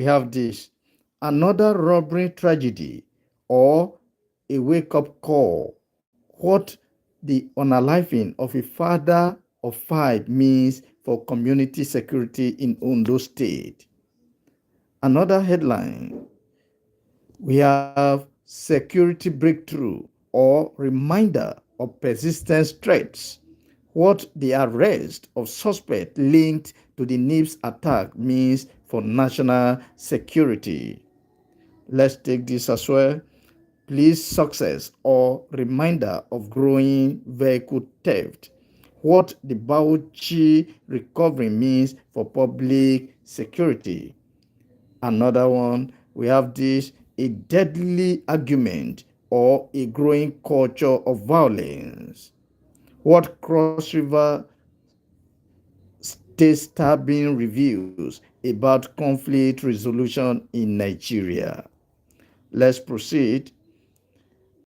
We have this another robbery tragedy or a wake up call. What the unaliving of a father of five means for community security in Ondo State. Another headline, we have security breakthrough or reminder of persistent threats. What the arrest of suspect linked to the NIPS attack means for national security. Let's take this as well. Police success or reminder of growing vehicle theft. What the Bauchi recovery means for public security. Another one, we have this a deadly argument or a growing culture of violence. What Cross River State stabbing reviews about conflict resolution in Nigeria. Let's proceed.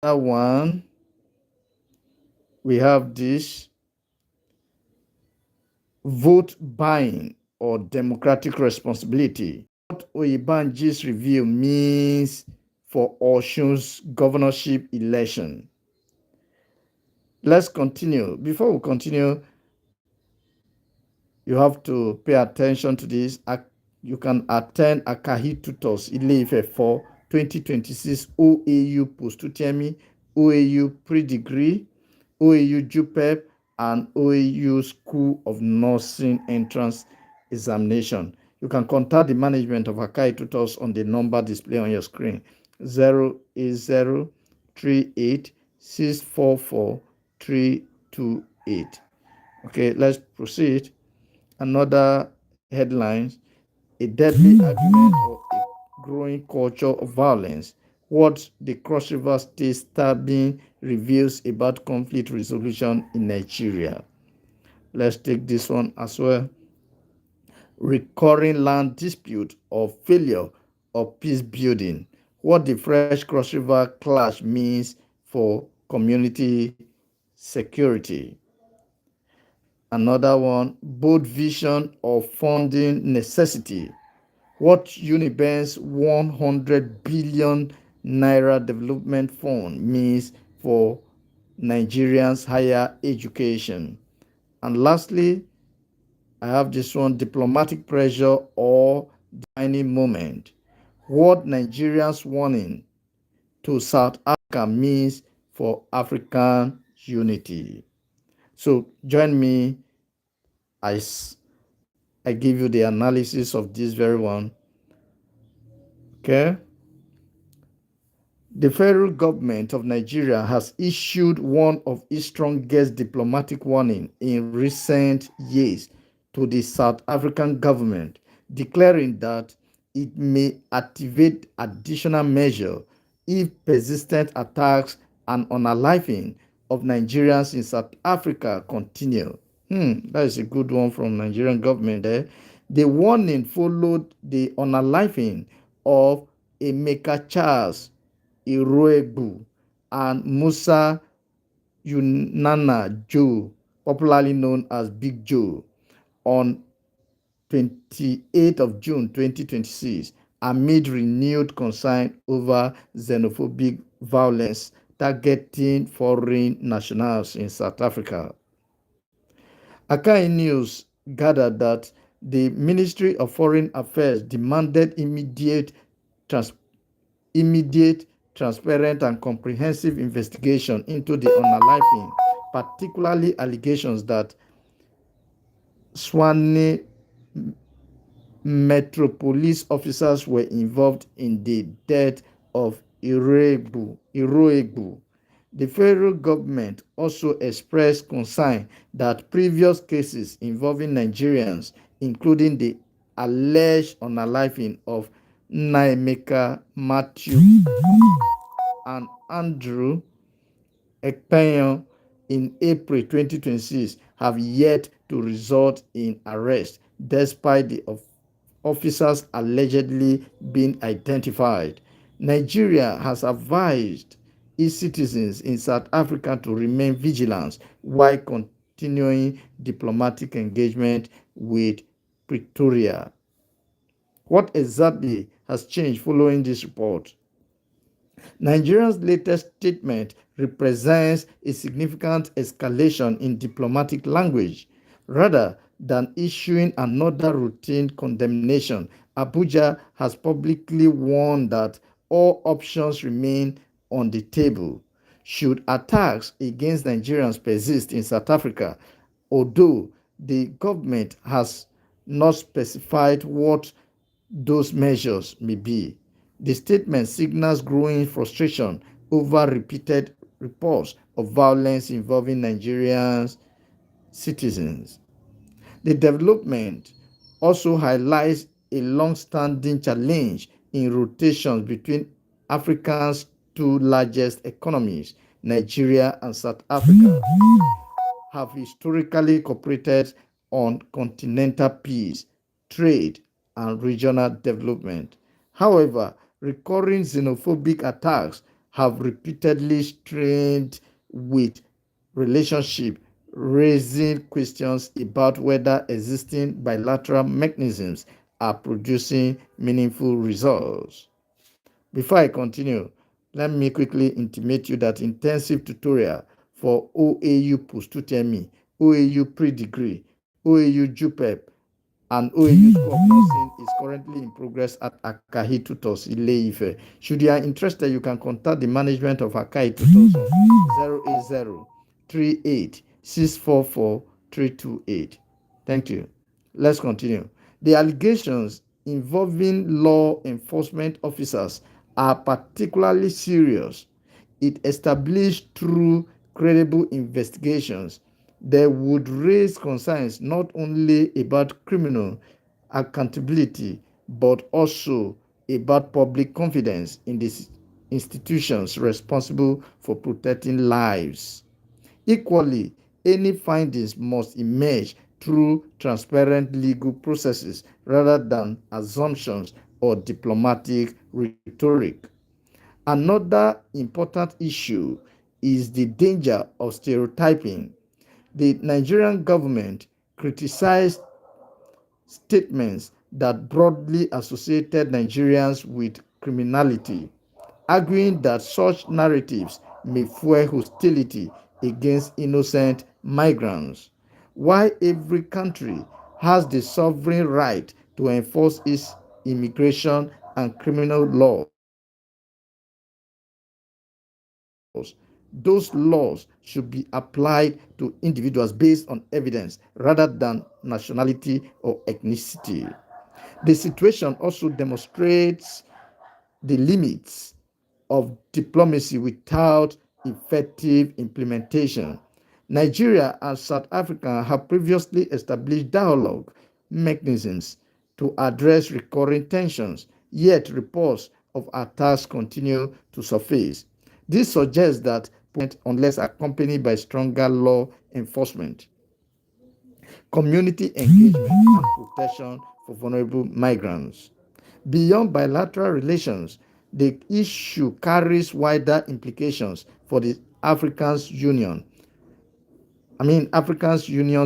Another one, we have this vote buying or democratic responsibility. What Oyebanji's review means for Osun's governorship election. Let's continue. Before we continue, you have to pay attention to this. You can attend Akahi Tutors Ile-Ife for 2026 OAU Post-UTME, OAU Pre-Degree, OAU JUPEP, and OAU School of Nursing Entrance Examination. You can contact the management of Akahi Tutors on the number displayed on your screen, 08038644328. Okay, let's proceed. Another headline, a deadly argument or a growing culture of violence. What the Cross River State stabbing reveals about conflict resolution in Nigeria. Let's take this one as well. Recurring land dispute or failure of peace building. What the Fresh Cross River clash means for community security. Another one, bold vision of funding necessity. What Unibank's 100 billion naira development fund means for Nigerians' higher education. And lastly, I have this one, diplomatic pressure or defining moment. What Nigerians warning to South Africa means for African unity. So join me as I give you the analysis of this very one. Okay. The federal government of Nigeria has issued one of its strongest diplomatic warning in recent years to the South African government, declaring that it may activate additional measures if persistent attacks and unaliving of Nigerians in South Africa continue. That is a good one from Nigerian government there. The warning followed the unaliving of Emeka Charles Iroegbu and Musa Yunana Joe, popularly known as Big Joe, on 28th of June 2026, amid renewed concern over xenophobic violence targeting foreign nationals in South Africa. Akahi News gathered that the Ministry of Foreign Affairs demanded immediate, transparent, and comprehensive investigation into the unaliving, particularly allegations that Swane Metropolis officers were involved in the death of Iroegbu. The federal government also expressed concern that previous cases involving Nigerians, including the alleged unaliving of Naemeka Matthew and Andrew Ekpenyong in April 2026, have yet to result in arrest, despite the officers allegedly being identified. Nigeria has advised its citizens in South Africa to remain vigilant while continuing diplomatic engagement with Pretoria. What exactly has changed following this report? Nigeria's latest statement represents a significant escalation in diplomatic language. Rather than issuing another routine condemnation, Abuja has publicly warned that all options remain on the table. Should attacks against Nigerians persist in South Africa, although the government has not specified what those measures may be. The statement signals growing frustration over repeated reports of violence involving Nigerian citizens. The development also highlights a long-standing challenge in rotations between Africa's two largest economies, Nigeria and South Africa, have historically cooperated on continental peace, trade, and regional development. However, recurring xenophobic attacks have repeatedly strained with relationship, raising questions about whether existing bilateral mechanisms are producing meaningful results. Before I continue, let me quickly intimate you that intensive tutorial for OAU post-UTME, OAU pre-degree, OAU JUPEP, and OAU School of Nursing is currently in progress at Akahi Tutors, Ile-Ife. Should you are interested, you can contact the management of Akahi Tutors on 080-38-644-328. Thank you. Let's continue. The allegations involving law enforcement officers are particularly serious. It established through credible investigations they would raise concerns not only about criminal accountability but also about public confidence in the institutions responsible for protecting lives. Equally, any findings must emerge through transparent legal processes rather than assumptions or diplomatic rhetoric. Another important issue is the danger of stereotyping. The Nigerian government criticized statements that broadly associated Nigerians with criminality, arguing that such narratives may fuel hostility against innocent migrants. While every country has the sovereign right to enforce its immigration and criminal laws, those laws should be applied to individuals based on evidence rather than nationality or ethnicity. The situation also demonstrates the limits of diplomacy without effective implementation. Nigeria and South Africa have previously established dialogue mechanisms to address recurring tensions, yet reports of attacks continue to surface. This suggests that unless accompanied by stronger law enforcement, community engagement, and protection for vulnerable migrants. Beyond bilateral relations, the issue carries wider implications for the African's Union's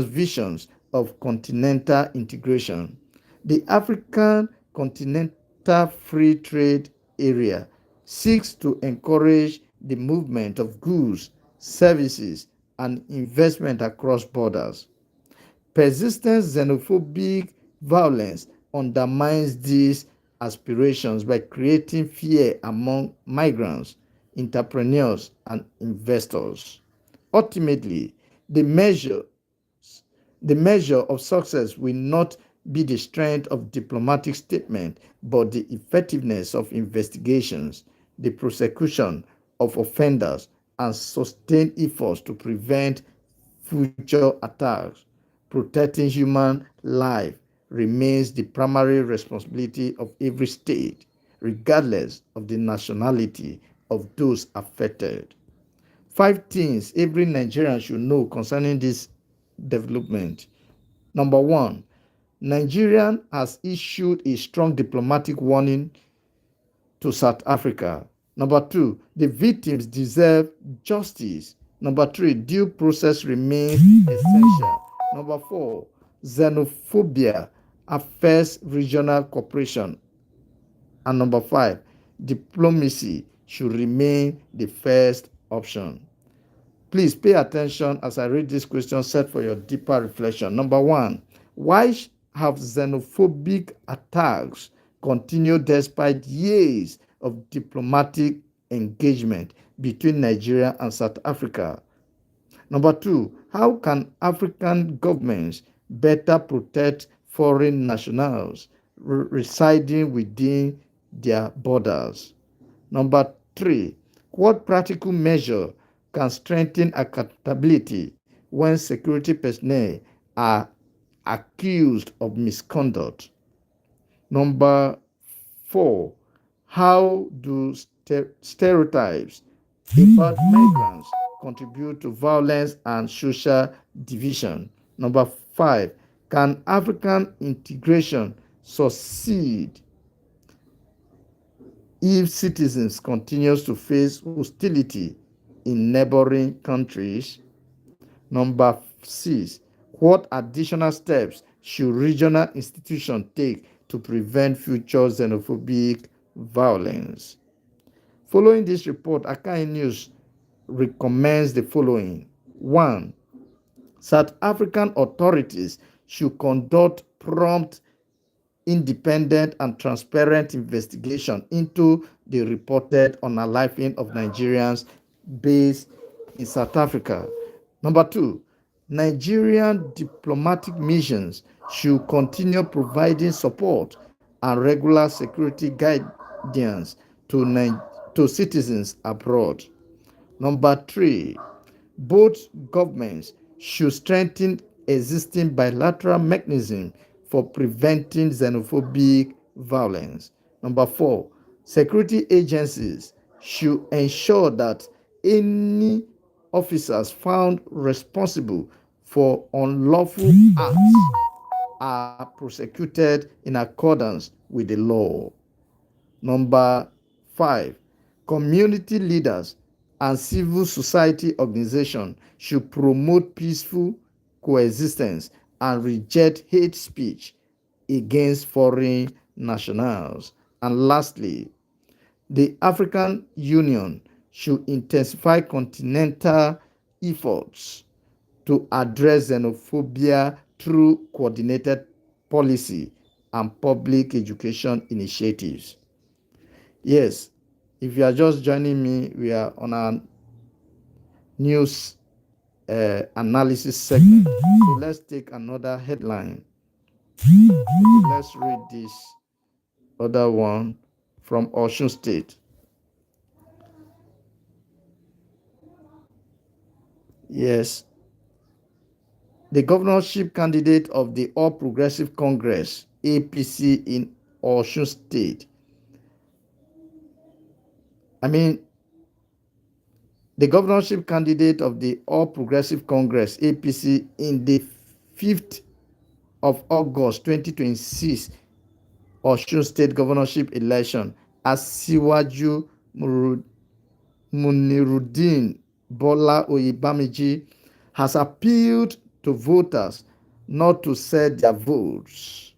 visions of continental integration. The African Continental Free Trade Area seeks to encourage the movement of goods, services, and investment across borders. Persistent xenophobic violence undermines these aspirations by creating fear among migrants, entrepreneurs, and investors. Ultimately, the measure the measure of success will not be the strength of diplomatic statement, but the effectiveness of investigations, the prosecution of offenders, and sustained efforts to prevent future attacks. Protecting human life remains the primary responsibility of every state, regardless of the nationality of those affected. Five things every Nigerian should know concerning this development. Number one, Nigeria has issued a strong diplomatic warning to South Africa. Number two, the victims deserve justice. Number three, due process remains essential. Number four, xenophobia affairs regional cooperation. And number 5, diplomacy should remain the first option. Please pay attention as I read this question set for your deeper reflection. Number 1, why have xenophobic attacks continued despite years of diplomatic engagement between Nigeria and South Africa? Number 2, how can African governments better protect foreign nationals residing within their borders? Number 3, what practical measure can strengthen accountability when security personnel are accused of misconduct? Number 4, how do stereotypes about migrants contribute to violence and social division? Number 5, can African integration succeed if citizens continues to face hostility in neighboring countries? Number 6, what additional steps should regional institutions take to prevent future xenophobic violence? Following this report, Akahi News recommends the following. 1, South African authorities should conduct prompt, independent and transparent investigation into the reported unaliving of Nigerians based in South Africa. Number 2, Nigerian diplomatic missions should continue providing support and regular security guidance to citizens abroad. Number 3, both governments should strengthen existing bilateral mechanisms for preventing xenophobic violence. Number 4, security agencies should ensure that any officers found responsible for unlawful acts are prosecuted in accordance with the law. Number 5, community leaders and civil society organizations should promote peaceful coexistence and reject hate speech against foreign nationals. And lastly, the African Union should intensify continental efforts to address xenophobia through coordinated policy and public education initiatives. Yes, if you are just joining me, we are on our news analysis segment. So let's take another headline. Okay, let's read this other one from Osun State. Yes, the governorship candidate of the All Progressive Congress, APC, in Osun State. The governorship candidate of the All Progressive Congress, APC, in the 5th of August 2026 Osun State governorship election, Asiwaju Muniruddin Bola Oyebamiji, has appealed to voters not to sell their votes,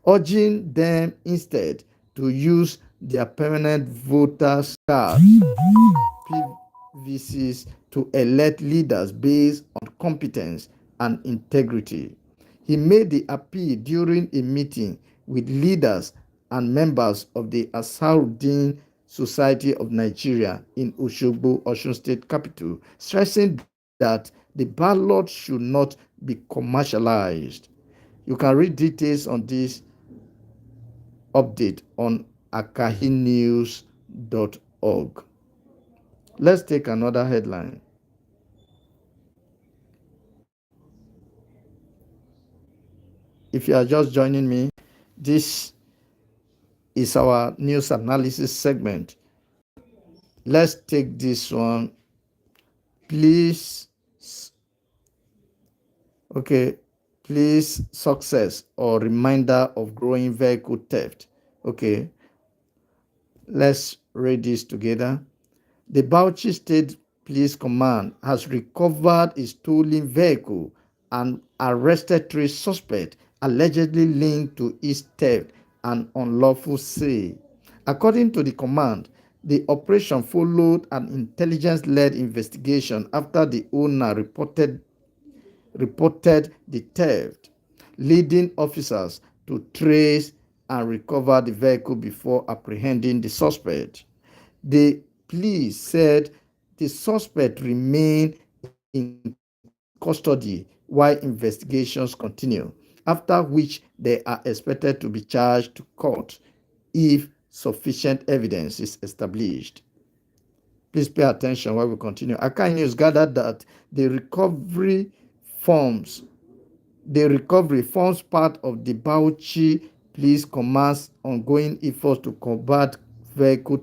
urging them instead to use their permanent voters cards, PVCs, to elect leaders based on competence and integrity. He made the appeal during a meeting with leaders and members of the Ansarudeen Society of Nigeria in Osogbo, Osun State capital, stressing that the ballot should not be commercialized. You can read details on this update on akahinews.org. Let's take another headline. If you are just joining me, this is our news analysis segment. Let's take this one. Please, success or reminder of growing vehicle theft. Okay, let's read this together. The Bauchi State Police Command has recovered a stolen vehicle and arrested 3 suspects allegedly linked to its theft and unlawful sale. According to the command, the operation followed an intelligence-led investigation after the owner reported the theft, leading officers to trace and recover the vehicle before apprehending the suspect. The police said the suspect remained in custody while investigations continue, after which they are expected to be charged to court if sufficient evidence is established. Please pay attention while we continue. Akahi News gathered that the forms recovery forms part of the Bauchi Police Command's ongoing efforts to combat vehicle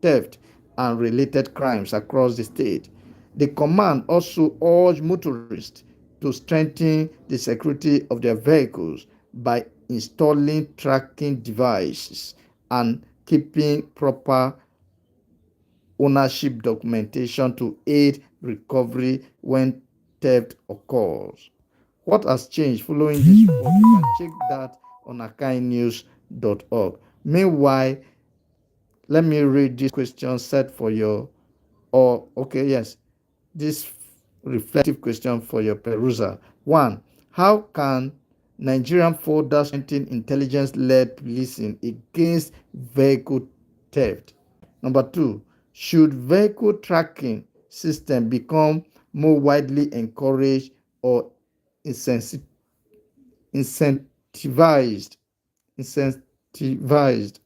theft and related crimes across the state. The command also urged motorists to strengthen the security of their vehicles by installing tracking devices and keeping proper ownership documentation to aid recovery when theft occurs. What has changed following this report? You can check that on akahinews.org. Meanwhile, let me read this question set for your, or okay, yes, this reflective question for your perusal. One, how can Nigerian further strengthen intelligence-led policing against vehicle theft? Number two, should vehicle tracking system become more widely encouraged or incentivized? Incentivized.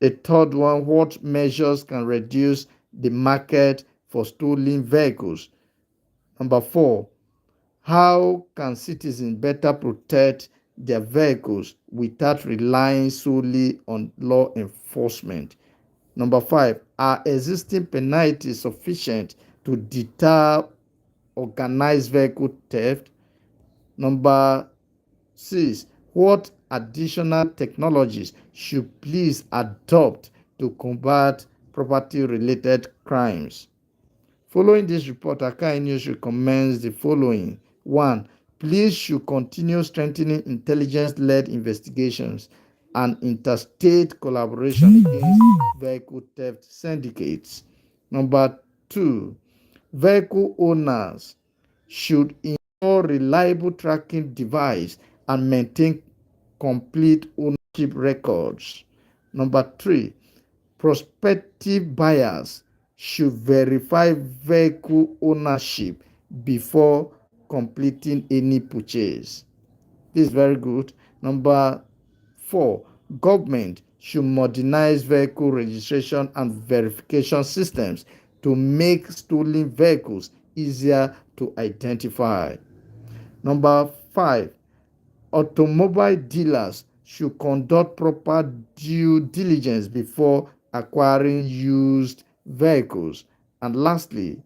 A third one, what measures can reduce the market for stolen vehicles? Number four, how can citizens better protect their vehicles without relying solely on law enforcement? Number five, are existing penalties sufficient to deter organized vehicle theft? Number six, what additional technologies should police adopt to combat property-related crimes? Following this report, Akahi News recommends the following. One, police should continue strengthening intelligence-led investigations and interstate collaboration against vehicle theft syndicates. Number two, vehicle owners should install reliable tracking device and maintain complete ownership records. Number three, prospective buyers should verify vehicle ownership before completing any purchase. This is very good. Number four, government should modernize vehicle registration and verification systems to make stolen vehicles easier to identify. Number five, automobile dealers should conduct proper due diligence before acquiring used vehicles. And lastly,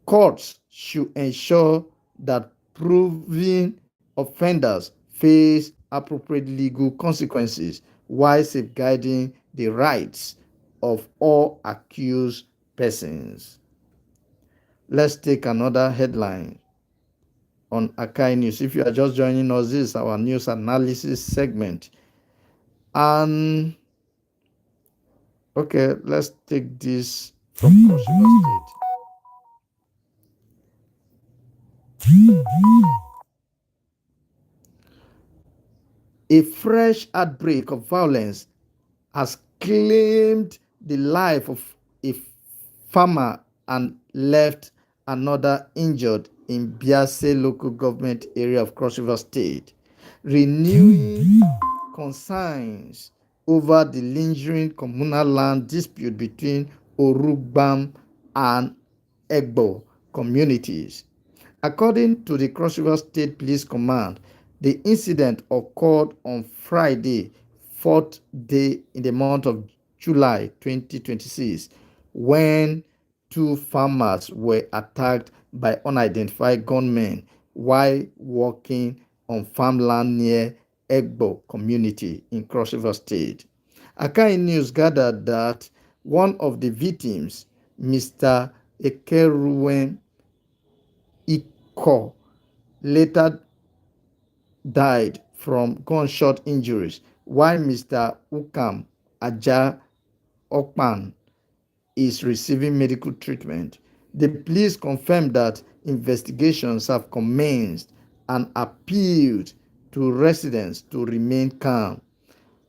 courts should ensure that proven offenders face appropriate legal consequences while safeguarding the rights of all accused persons. Let's take another headline on Akahi News. If you are just joining us, this is our news analysis segment. And okay, let's take this from Cross River State. A fresh outbreak of violence has claimed the life of a farmer and left another injured in Biase local government area of Cross River State, renewing concerns over the lingering communal land dispute between Orugbam and Egbo communities. According to the Cross River State Police Command, the incident occurred on Friday, 4th day in the month of July 2026, when two farmers were attacked by unidentified gunmen while walking on farmland near Egbo community in Cross River State. Akahi News gathered that one of the victims, Mr. Ekeruwen Kor later died from gunshot injuries, while Mr. Ukam Aja Okpan is receiving medical treatment. The police confirmed that investigations have commenced and appealed to residents to remain calm,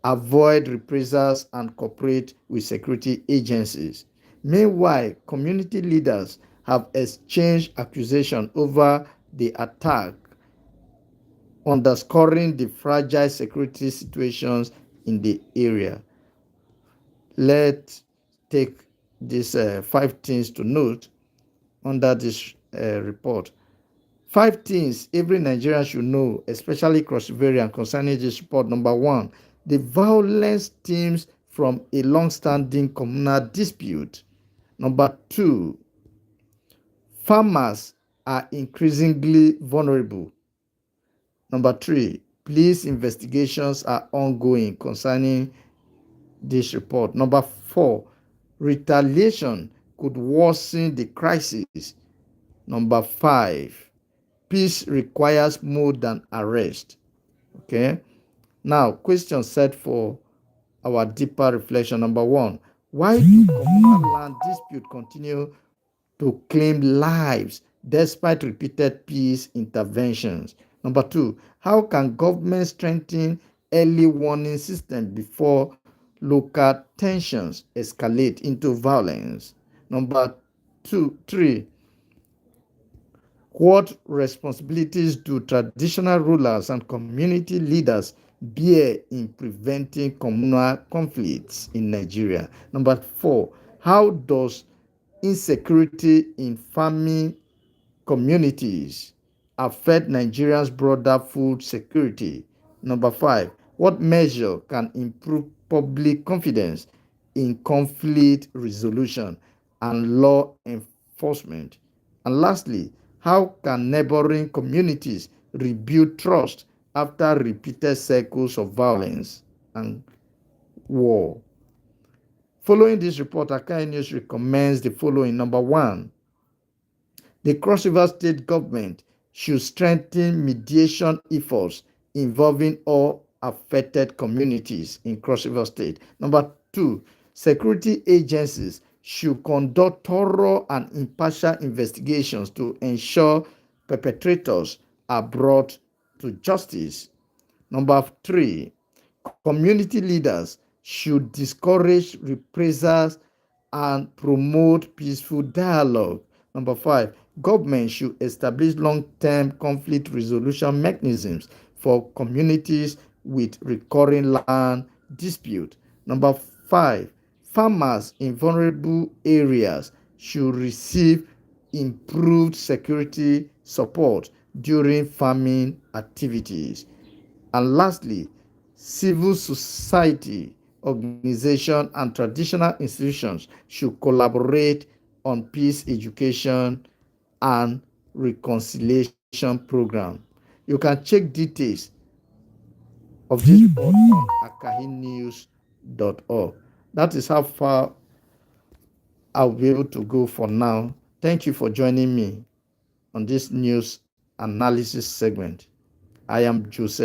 avoid reprisals, and cooperate with security agencies. Meanwhile, community leaders have exchanged accusations over the attack, underscoring the fragile security situations in the area. Let's take these five things to note under this report. Five things every Nigerian should know, especially cross-variant, concerning this report. Number one, the violence stems from a long-standing communal dispute. Number two, farmers are increasingly vulnerable. Number three, police investigations are ongoing concerning this report. Number four, retaliation could worsen the crisis. Number five, peace requires more than arrest. Okay. Now, question set for our deeper reflection. Number one, why do communal land disputes continue to claim lives despite repeated peace interventions? Number two, how can government strengthen early warning system before local tensions escalate into violence? Number three, what responsibilities do traditional rulers and community leaders bear in preventing communal conflicts in Nigeria? Number four, how does insecurity in farming communities affect Nigeria's broader food security? Number five, what measure can improve public confidence in conflict resolution and law enforcement? And lastly, how can neighboring communities rebuild trust after repeated cycles of violence and war? Following this report, Akahi News recommends the following. Number one, the Cross River State government should strengthen mediation efforts involving all affected communities in Cross River State. Number two, security agencies should conduct thorough and impartial investigations to ensure perpetrators are brought to justice. Number three, community leaders should discourage reprisals and promote peaceful dialogue. Number five, government should establish long-term conflict resolution mechanisms for communities with recurring land dispute. Number five, farmers in vulnerable areas should receive improved security support during farming activities. And lastly, civil society organizations and traditional institutions should collaborate on peace education and reconciliation program. You can check details of this report on akahinews.org. That is how far I'll be able to go for now. Thank you for joining me on this news analysis segment. I am Joseph.